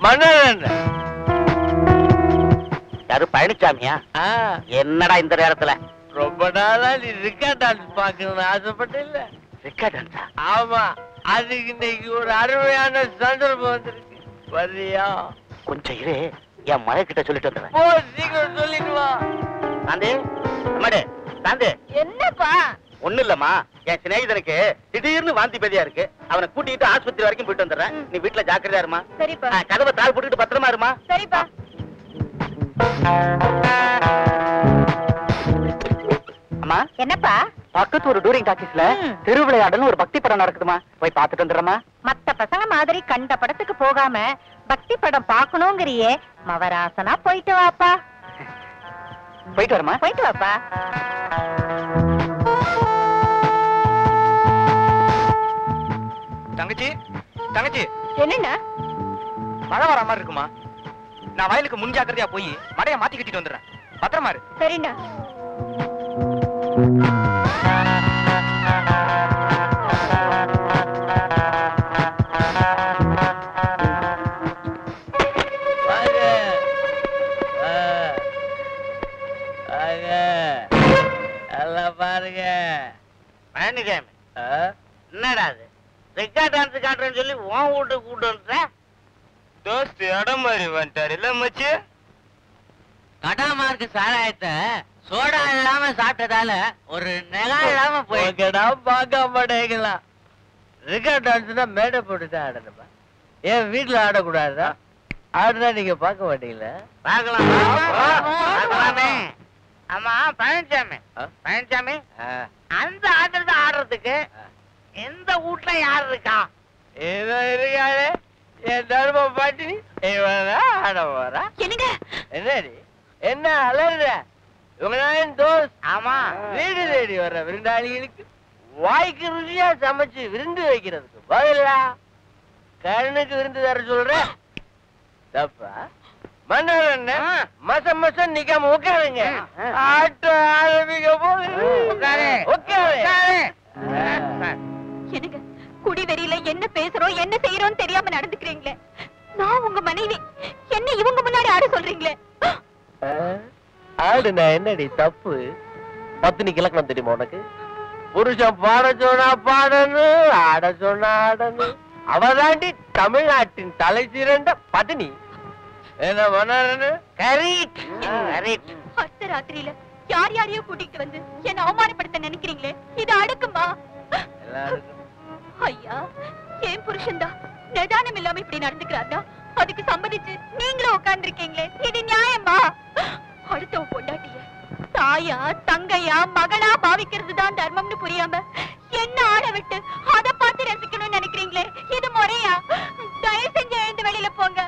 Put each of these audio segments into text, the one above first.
மன்னர் யாரு பழனிசாமியா? என்னடா இந்த நேரத்துல? ரொம்ப நாளா நீ ரிக்கா டான்ஸ் பாக்கணும்னு ஆசைப்பட்ட இல்ல? ரிக்கா டான்ஸா? ஆமா, அதுக்கு இன்னைக்கு ஒரு அருமையான சந்தர்ப்பம் வந்திருக்கு. வரியா? கொஞ்சம் இரு, என் மழை கிட்ட சொல்லிட்டு வந்துடுறேன். போ, சீக்கிரம் சொல்லிட்டு வா. சாந்தி, அம்மாடி, சாந்தி. என்னப்பா? ஒண்ணு இல்லம்மா, என் சிநேகிதனுக்கு திடீர்னு வாந்தி பேதியா இருக்கு. அவனை கூட்டிட்டு ஆஸ்பத்திரி வரைக்கும் போயிட்டு வந்துடுறேன். நீ வீட்டுல ஜாக்கிரதையா இருமா. சரிப்பா. கதவை தாள் போட்டுக்கிட்டு பத்திரமா இருமா. சரிப்பா. அம்மா. என்னப்பா? பக்கத்து ஒரு டூரிங் டாக்கீஸ்ல திருவிளையாடல்னு ஒரு பக்தி படம் நடக்குதுமா, போய் பாத்துட்டு வந்துடுறமா. மத்த பசங்க மாதிரி கண்ட படத்துக்கு போகாம பக்தி படம் பாக்கணுங்கிறியே, மவராசனா போயிட்டு வாப்பா. போயிட்டு வரமா. போயிட்டு வாப்பா. தங்கச்சி, தங்கச்சி. என்னண்ணா? மழை வர மாதிரி இருக்குமா? நான் வயலுக்கு முன்ஜாக்கிரதையா போய் மழைய மாத்தி கட்டிட்டு வந்துடுறேன். பத்திரமா இரு. சரிண்ணா. பாருங்க பழனிசாமி, என்னடா அது ரிக்கா டான்ஸ் காட்டுறேன்னு சொல்லி உன் வீட்டுக்கு கூட்டு வந்துட்ட? தோஸ்து இடம் மாதிரி வந்துட்டாரு இல்ல மச்சி? கடாமார்க்கு சாராயத்தை சோடா இல்லாம சாப்பிட்டதால ஒரு நெகா இல்லாம போய்க்கடா, பார்க்க மாட்டேங்களா? ரிக்கா டான்ஸ் தான் மேடை போட்டுதான் ஆடணுமா? ஏன் வீட்டுல ஆடக்கூடாதா? ஆடுனா நீங்க பார்க்க மாட்டீங்களா? பார்க்கலாமே. ஆமா பழனிசாமி, பழனிசாமி, அந்த ஆடுறத ஆடுறதுக்கு எந்த வீட்டுல யாரு இருக்கா? ஏதோ இருக்காரு என் தர்ம பாட்டினி, இவன் ஆட போறா. என்னடி என்ன அலற? இவங்கதான் தோஸ். ஆமா, வீடு தேடி வர்ற விருந்தாளிகளுக்கு வாய்க்கு ருசியா சமைச்சு விருந்து வைக்கிறதுக்கு பதிலா கண்ணுக்கு விருந்து தர சொல்ற தப்பா? மன்னர் என்ன மசம் மசம் நிக்காம உட்காருங்க. ஆட்டம் ஆரம்பிக்க போது எனக்கு குடி வெறியில என்ன பேசுறோம் என்ன செய்யறோம் தெரியாம நடந்துக்கிறீங்களே. நான் உங்க மனைவி, என்ன இவங்க முன்னாடி ஆட சொல்றீங்களே. ஆடுனா என்னடி தப்பு? பத்தினி கிழக்கணும் தெரியுமா உனக்கு? புருஷன் பாட சொன்னா பாடணும், ஆட சொன்னா ஆடணும். அவதாண்டி தமிழ்நாட்டின் தலை சிறந்த பத்தினி. என்ன மன்னர்னு அர்த்த ராத்திரியில யார் யாரையோ கூட்டிட்டு வந்து என்ன அவமானப்படுத்த நினைக்கிறீங்களே, இது அடுக்குமா? ஐயா, என் புருஷன்தான் நிதானம் இல்லாம இப்படி நடந்துக்கிறாருன்னா அதுக்கு சம்மதிச்சு நீங்களும் உட்கார்ந்து இருக்கீங்களே, இது நியாயமா? அடுத்தவ பொண்டாட்டிய தாயா தங்கையா மகளா பாவிக்கிறது தான் தர்மம்னு புரியாம என்ன ஆட விட்டு அதை பார்த்து ரசிக்கணும்னு நினைக்கிறீங்களே, இது முறையா? தயவு செஞ்சு எழுந்து வெளியில போங்க.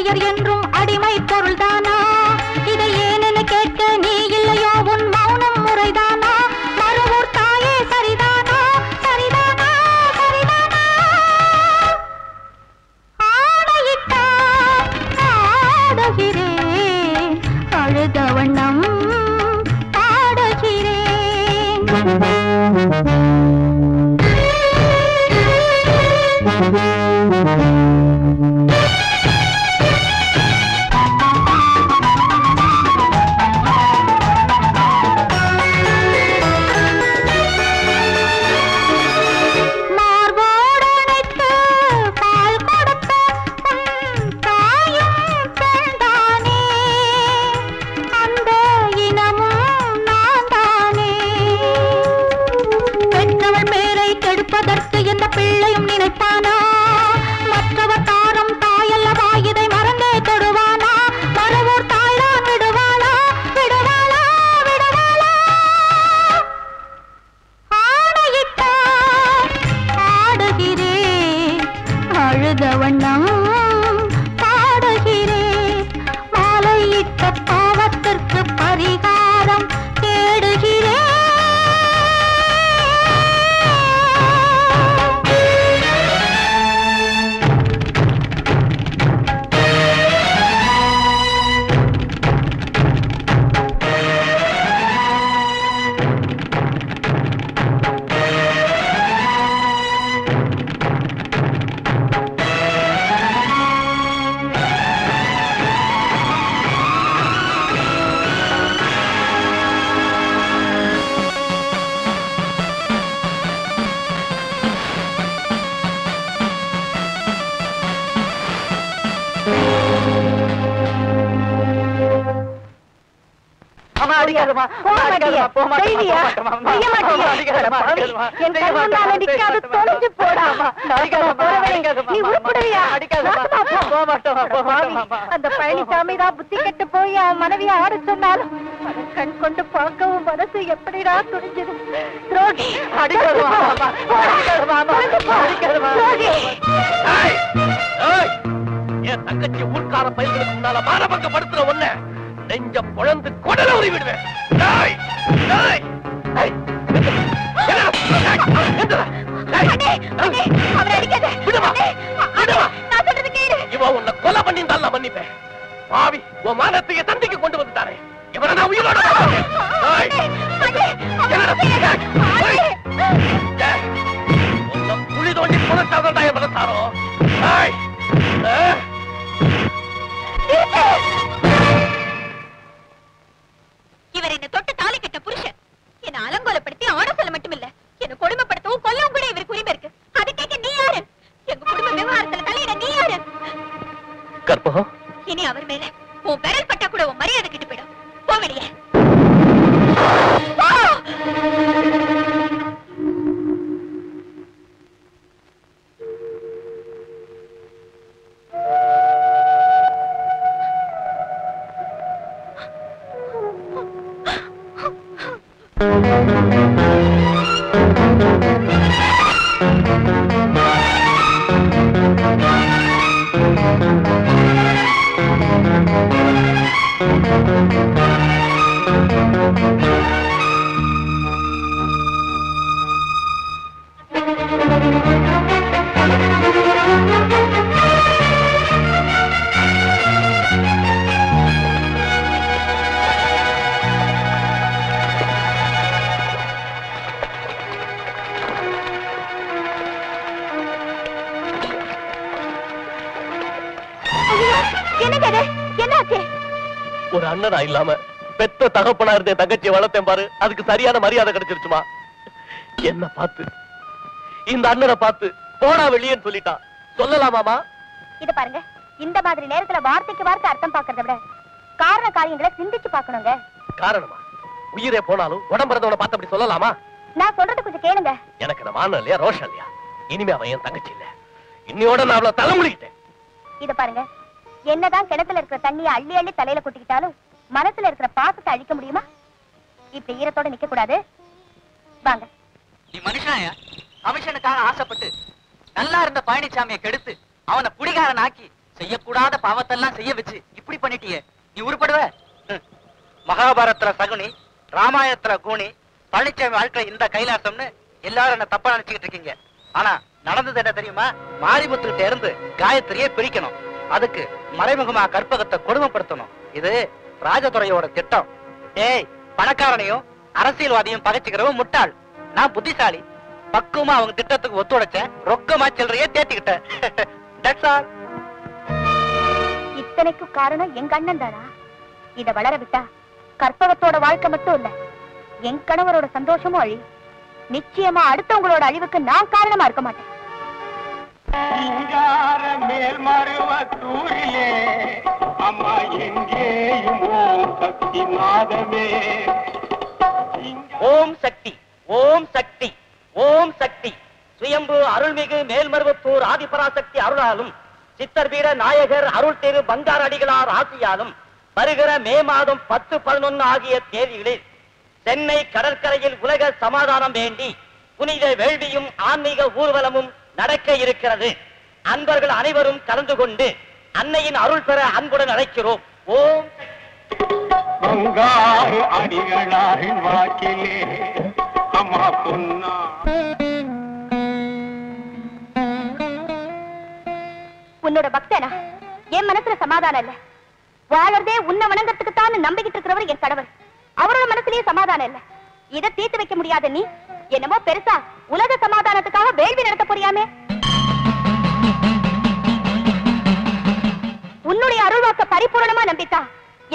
பெயர் என்றும் அடிமை பொருள்தானா? இதை ஏனென கேட்க நீ இல்லையோ? உன் மௌனம் முறைதானா? மறுவூர் தாயே சரிதானா? சரிதானா? சரிதானா? ஆடையிட்டா ஆடுகிறேன், அழுத வண்ணம் ஆடுகிறேன். அந்த பழனிசாமி தான் புத்தி கெட்டு போய் அவன் மனைவிய ஆட சொன்னாலும் கண் கொண்டு பார்க்கவும் மனசு எப்படிடா துணிஞ்சது. துரோகி என் தங்கச்சி ஊர்க்கார பயிர்களுக்கு முன்னால மானபங்கப்படுத்துற ஒண்ணு நெஞ்ச பொழந்து கொடல உரி விடுவேன். இவன் உன்னை கொலை பண்ணியிருந்தால் நான் மன்னிப்பேன். பாவி உன் மானத்தைய தந்திக்கு கொண்டு வந்துட்டாரே, இவனை நான் உயிரோட புலி தோண்டி புலத்தாதான் மனசாரோ. இவர் என்ன தொட்டு தாலி கட்ட புருஷன் என்ன அலங்கோலப்படுத்தி ஆட சொல்ல மட்டுமில்ல, என்ன கொடுமைப்படுத்தவும் கொல்லவும் கூட இவருக்கு உரிமை இருக்கு. அது கேட்க நீ யாரு? எங்க குடும்ப விவகாரத்துல தலையிட நீ யாரு? கற்பகம், இனி அவர் மேல உன் விரல் பட்டா கூட உன் மரியாதை கிட்டு போயிடும். போ வெளியே. ஒரு அண்ணனா இல்லாம பெத்த தகப்பனா இருந்த தங்கச்சியை வளர்த்தேன் பாரு, அதுக்கு சரியான மரியாதை கிடைச்சிருச்சுமா. என்ன பார்த்து இந்த அண்ணனை பார்த்து போடா வெளியேன்னு சொல்லிட்டான். சொல்லலாமாமா? இது பாருங்க, இந்த மாதிரி நேரத்துல வார்த்தைக்கு வார்த்தை அர்த்தம் பாக்குறத விட காரண காரியங்களை சிந்திச்சு பாக்கணுங்க. காரணமா? உயிரே போனாலும் உடம்புறதவனை பார்த்து அப்படி சொல்லலாமா? நான் சொல்றது கொஞ்சம் கேளுங்க. எனக்கு நம்ம ஆன இல்லையா, ரோஷன் இல்லையா? இனிமே அவன் என் தங்கச்சி இல்ல. இன்னையோட நான் அவளை தலைமுடிக்கிட்டேன். இது பாருங்க, என்னதான் கிணத்துல இருக்கிற தண்ணியை அள்ளி அள்ளி தலையில கொட்டிக்கிட்டாலும் மனசுல இருக்கிற பாசத்தை அழிக்க முடியுமா? இப்படி ஈரத்தோட நிக்க கூடாது. வாங்க. நீ மனுஷனாயா? கமிஷனுக்காக ஆசைப்பட்டு நல்லா இருந்த பழனிசாமியை கெடுத்து அவனை குடிகாரன் ஆக்கி செய்யக்கூடாத பாவத்தெல்லாம் செய்ய வச்சு இப்படி பண்ணிட்டியே, நீ உருப்படுவ? மகாபாரதத்துல சகுனி, ராமாயணத்துல கூனி, பழனிசாமி வாழ்க்கை இந்த கைலாசம்னு எல்லாரும் என்ன தப்பா நினைச்சுக்கிட்டு இருக்கீங்க. ஆனா நடந்தது என்ன தெரியுமா? மாரிமுத்துக்கிட்ட இருந்து காயத்ரியை பிரிக்கணும். அதுக்கு மறைமுகமா கற்பகத்தை கொடுமைப்படுத்தணும். இது ராஜதுரையோட திட்டம். ஏய், பணக்காரனையும் அரசியல்வாதியும் பகைச்சுக்கிறவன் முட்டாள். நான் புத்திசாலி. பக்குவமா அவங்க திட்டத்துக்கு ஒத்துழைச்சேன். ரொக்கமா செல்றையே தேத்திக்கிட்டேன். That's all. இத்தனைக்கு காரணம் எங்க அண்ணன் தானா? இத வளர விட்டா கற்பகத்தோட வாழ்க்கை மட்டும் இல்ல, என் கணவரோட சந்தோஷமும் அழி. நிச்சயமா அடுத்தவங்களோட அழிவுக்கு நான் காரணமா இருக்க மாட்டேன். மேல்மருவத்தூரிலே அம்மா எங்கேயும் ஓம் சக்தி நாதமே. ஓம் சக்தி, ஓம் சக்தி, ஓம் சக்தி. சுயம்பு அருள்மிகு மேல்மருவத்தூர் ஆதிபராசக்தி அருளாலும் சித்தர்பீட நாயகர் அருள் திரு பங்கார அடிகளார் ஆசியாலும் வருகிற மே மாதம் 10, 11 ஆகிய தேதிகளில் சென்னை கடற்கரையில் உலக சமாதானம் வேண்டி புனித வேள்வியும் ஆன்மீக ஊர்வலமும் நடக்க இருக்கிறது. அன்பர்கள் அனைவரும் கலந்து கொண்டு அன்னையின் அருள் பெற அன்புடன் அழைக்கிறோம். ஓம் பங்காரு அடிகளாரின் வாக்கிலே அம்மா பொன்னா. உன்னோட பக்தனா என் மனசுல சமாதானம் இல்ல. வாழறதே உன்னை வணங்கறதுக்குத்தான் நம்பிக்கிட்டு இருக்கிறவர் என் கணவர். அவரோட மனசுலயே சமாதானம் இல்ல. இதை தீர்த்து வைக்க முடியாத நீ என்னமோ பெருசா உலக சமாதானத்துக்காக வேள்வி நடத்த போறியாமே. உன்னுடைய அருள்வாக்க பரிபூரணமா நம்பித்தா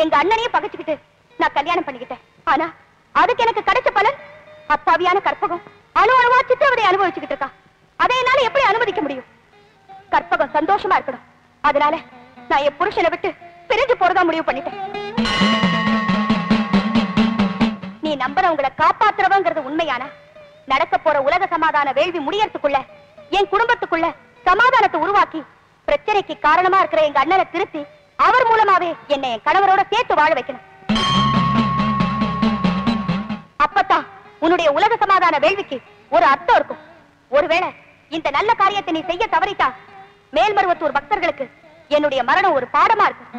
எங்க அண்ணனையும் பகைச்சுக்கிட்டு நான் கல்யாணம் பண்ணிக்கிட்டேன். ஆனா அதுக்கு எனக்கு கிடைச்ச பலன் அப்பாவியான கற்பகம் அணு அணுவா சித்திரவதை அனுபவிச்சுக்கிட்டு இருக்கா. அதை என்னால எப்படி அனுமதிக்க முடியும்? கற்பகம் சந்தோஷமா இருக்கணும். அதனால நான் என் புருஷனை விட்டு பிரிஞ்சு போறதா முடிவு பண்ணிட்டேன். நீ நம்புறவங்களை காப்பாத்துறவங்கிறது உண்மையான நடக்க போற உலக சமாதான வேள்வி முடியறதுக்குள்ள என் குடும்பத்துக்குள்ள சமாதானத்தை உருவாக்கி பிரச்சனைக்கு காரணமா இருக்கிற எங்க அண்ணனை திருத்தி அவர் மூலமாவே என்னை என் கணவரோட சேர்த்து வாழ வைக்கணும். அப்பத்தான் உன்னுடைய உலக சமாதான வேள்விக்கு ஒரு அர்த்தம் இருக்கும். ஒருவேளை இந்த நல்ல காரியத்தை நீ செய்ய தவறிட்டா மேல்மருவத்தூர் பக்தர்களுக்கு என்னுடைய மரணம் ஒரு பாடமா இருக்கும்.